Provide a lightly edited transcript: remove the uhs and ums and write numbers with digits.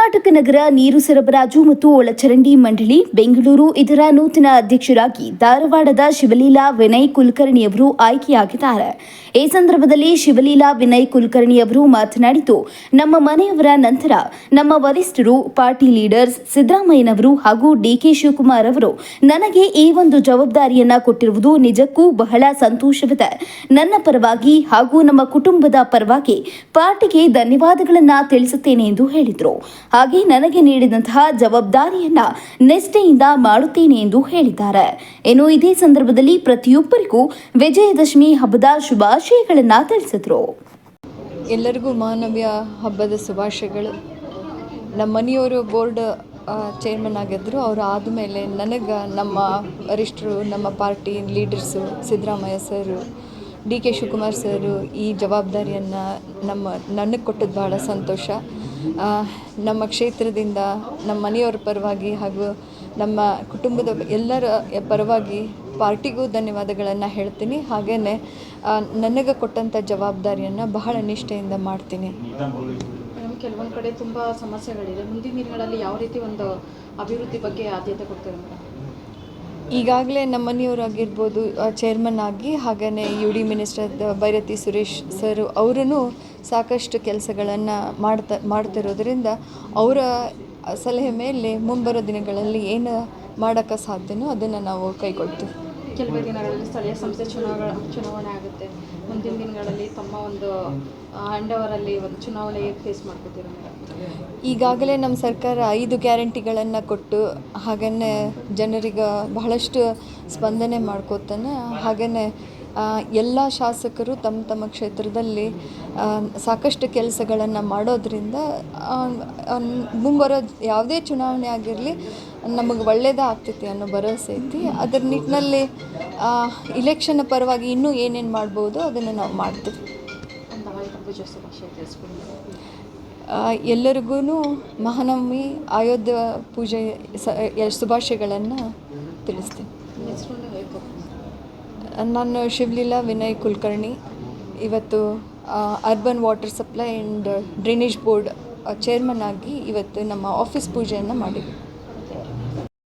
ಕರ್ನಾಟಕ ನಗರ ನೀರು ಸರಬರಾಜು ಮತ್ತು ಒಳಚರಂಡಿ ಮಂಡಳಿ ಬೆಂಗಳೂರು ಇದರ ನೂತನ ಅಧ್ಯಕ್ಷರಾಗಿ ಧಾರವಾಡದ ಶಿವಲೀಲಾ ವಿನಯ್ ಕುಲಕರ್ಣಿ ಅವರು ಆಯ್ಕೆಯಾಗಿದ್ದಾರೆ. ಈ ಸಂದರ್ಭದಲ್ಲಿ ಶಿವಲೀಲಾ ವಿನಯ್ ಕುಲಕರ್ಣಿ ಅವರು ಮಾತನಾಡಿದ್ದು, ನಮ್ಮ ಮನೆಯವರ ನಂತರ ನಮ್ಮ ವರಿಷ್ಠರು ಪಾರ್ಟಿ ಲೀಡರ್ಸ್ ಸಿದ್ದರಾಮಯ್ಯನವರು ಹಾಗೂ ಡಿಕೆ ಶಿವಕುಮಾರ್ ಅವರು ನನಗೆ ಈ ಒಂದು ಜವಾಬ್ದಾರಿಯನ್ನ ಕೊಟ್ಟಿರುವುದು ನಿಜಕ್ಕೂ ಬಹಳ ಸಂತೋಷವಿದೆ. ನನ್ನ ಪರವಾಗಿ ಹಾಗೂ ನಮ್ಮ ಕುಟುಂಬದ ಪರವಾಗಿ ಪಾರ್ಟಿಗೆ ಧನ್ಯವಾದಗಳನ್ನ ತಿಳಿಸುತ್ತೇನೆ ಎಂದು ಹೇಳಿದರು. ಹಾಗೆ ನನಗೆ ನೀಡಿದಂತಹ ಜವಾಬ್ದಾರಿಯನ್ನ ನಿಷ್ಠೆಯಿಂದ ಮಾಡುತ್ತೇನೆ ಎಂದು ಹೇಳಿದ್ದಾರೆ. ಇನ್ನು ಇದೇ ಸಂದರ್ಭದಲ್ಲಿ ಪ್ರತಿಯೊಬ್ಬರಿಗೂ ವಿಜಯದಶಮಿ ಹಬ್ಬದ ಶುಭಾಶಯಗಳನ್ನ ತಿಳಿಸಿದರು. ಎಲ್ಲರಿಗೂ ಮಾನವೀಯ ಹಬ್ಬದ ಶುಭಾಶಯಗಳು. ನಮ್ಮ ಮನೆಯವರು ಬೋರ್ಡ್ ಚೇರ್ಮನ್ ಆಗಿದ್ದರು. ಅವರು ಆದಮೇಲೆ ನನಗೆ ನಮ್ಮ ವರಿಷ್ಠರು, ನಮ್ಮ ಪಾರ್ಟಿ ಲೀಡರ್ಸು ಸಿದ್ದರಾಮಯ್ಯ ಸರು, ಡಿ ಕೆ ಶಿವಕುಮಾರ್ ಸರು ಈ ಜವಾಬ್ದಾರಿಯನ್ನು ನನಗೆ ಕೊಟ್ಟದ್ದು ಭಾಳ ಸಂತೋಷ. ನಮ್ಮ ಕ್ಷೇತ್ರದಿಂದ ನಮ್ಮ ಮನೆಯವರ ಪರವಾಗಿ ಹಾಗೂ ನಮ್ಮ ಕುಟುಂಬದ ಎಲ್ಲರ ಪರವಾಗಿ ಪಾರ್ಟಿಗೂ ಧನ್ಯವಾದಗಳನ್ನು ಹೇಳ್ತೀನಿ. ಹಾಗೆಯೇ ನನಗೆ ಕೊಟ್ಟಂಥ ಜವಾಬ್ದಾರಿಯನ್ನು ಬಹಳ ನಿಷ್ಠೆಯಿಂದ ಮಾಡ್ತೀನಿ. ಕೆಲವೊಂದು ಕಡೆ ತುಂಬ ಸಮಸ್ಯೆಗಳಿದೆ. ಮುಂದಿನ ದಿನಗಳಲ್ಲಿ ಯಾವ ರೀತಿ ಒಂದು ಅಭಿವೃದ್ಧಿ ಬಗ್ಗೆ ಆದ್ಯತೆ ಕೊಡ್ತಾರೆ ಮೇಡಮ್? ಈಗಾಗಲೇ ನಮ್ಮ ಮನೆಯವರಾಗಿರ್ಬೋದು ಚೇರ್ಮನ್ ಆಗಿ, ಹಾಗೆಯೇ you D minister Byrathi Suresh sir ಅವರೂ ಸಾಕಷ್ಟು ಕೆಲಸಗಳನ್ನು ಮಾಡ್ತಿರೋದ್ರಿಂದ ಅವರ ಸಲಹೆ ಮೇಲೆ ಮುಂಬರೋ ದಿನಗಳಲ್ಲಿ ಏನು ಮಾಡೋಕ್ಕೆ ಸಾಧ್ಯನೋ ಅದನ್ನು ನಾವು ಕೈಗೊಳ್ತೀವಿ. ಕೆಲವೇ ದಿನಗಳಲ್ಲಿ ಸ್ಥಳೀಯ ಸಂಸ್ಥೆ ಚುನಾವಣೆ ಆಗುತ್ತೆ. ಮುಂದಿನ ದಿನಗಳಲ್ಲಿ ತಮ್ಮ ಒಂದು ಹ್ಯಾಂಡವರಲ್ಲಿ ಒಂದು ಚುನಾವಣೆ ಫೇಸ್ ಮಾಡ್ಕೋತೀರಾ ಮೇಡಮ್? ಈಗಾಗಲೇ ನಮ್ಮ ಸರ್ಕಾರ 5 ಗ್ಯಾರಂಟಿಗಳನ್ನು ಕೊಟ್ಟು ಹಾಗೆಯೇ ಜನರಿಗೆ ಬಹಳಷ್ಟು ಸ್ಪಂದನೆ ಮಾಡ್ಕೋತಾನೆ. ಹಾಗೆಯೇ ಎಲ್ಲ ಶಾಸಕರು ತಮ್ಮ ತಮ್ಮ ಕ್ಷೇತ್ರದಲ್ಲಿ ಸಾಕಷ್ಟು ಕೆಲಸಗಳನ್ನು ಮಾಡೋದ್ರಿಂದ ಮುಂಬರೋ ಯಾವುದೇ ಚುನಾವಣೆ ಆಗಿರಲಿ ನಮಗೆ ಒಳ್ಳೆಯದೇ ಆಗ್ತೈತಿ ಅನ್ನೋ ಭರವಸೆ ಐತಿ. ಅದರ ನಿಟ್ಟಿನಲ್ಲಿ ಇಲೆಕ್ಷನ್ ಪರವಾಗಿ ಇನ್ನೂ ಏನೇನು ಮಾಡ್ಬೋದು ಅದನ್ನು ನಾವು ಮಾಡ್ತೀವಿ. ಎಲ್ಲರಿಗೂ ಮಹಾನವಮಿ ಆಯುಧ ಪೂಜೆ ಶುಭಾಶಯಗಳನ್ನು ತಿಳಿಸ್ತೀನಿ. ನಾನು ಶಿವಲೀಲಾ ವಿನಯ್ ಕುಲಕರ್ಣಿ. ಇವತ್ತು urban water supply and drainage board chairman ಆಗಿ ಇವತ್ತು ನಮ್ಮ ಆಫೀಸ್ ಪೂಜೆಯನ್ನು ಮಾಡಿದ್ವಿ.